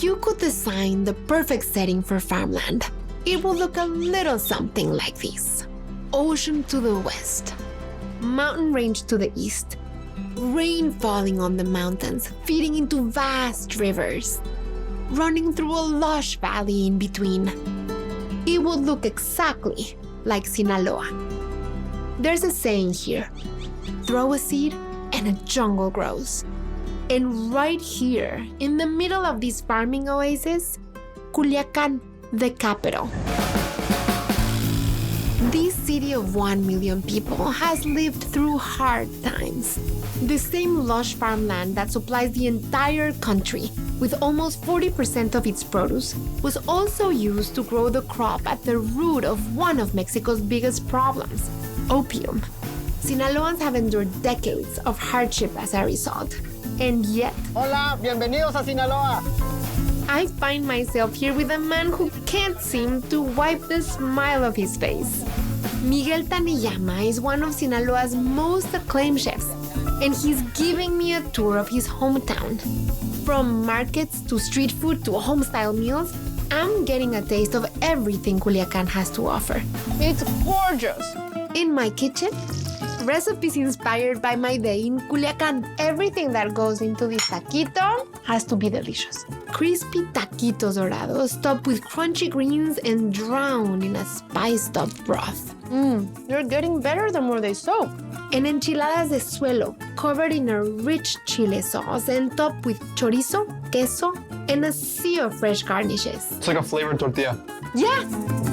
If you could design the perfect setting for farmland, it would look a little something like this. Ocean to the west, mountain range to the east, rain falling on the mountains, feeding into vast rivers, running through a lush valley in between. It would look exactly like Sinaloa. There's a saying here, throw a seed and a jungle grows. And right here, in the middle of this farming oasis, Culiacán, the capital. This city of 1 million people has lived through hard times. The same lush farmland that supplies the entire country with almost 40% of its produce was also used to grow the crop at the root of one of Mexico's biggest problems, opium. Sinaloans have endured decades of hardship as a result. And yet, Hola, bienvenidos a Sinaloa. I find myself here with a man who can't seem to wipe the smile off his face. Miguel Taniyama is one of Sinaloa's most acclaimed chefs, and he's giving me a tour of his hometown. From markets to street food to home-style meals, I'm getting a taste of everything Culiacán has to offer. It's gorgeous. In my kitchen, recipes inspired by my day in Culiacán. Everything that goes into this taquito has to be delicious. Crispy taquitos dorados topped with crunchy greens and drowned in a spiced-up broth. You're getting better the more they soak. And enchiladas de suelo, covered in a rich chile sauce and topped with chorizo, queso, and a sea of fresh garnishes. It's like a flavored tortilla. Yeah!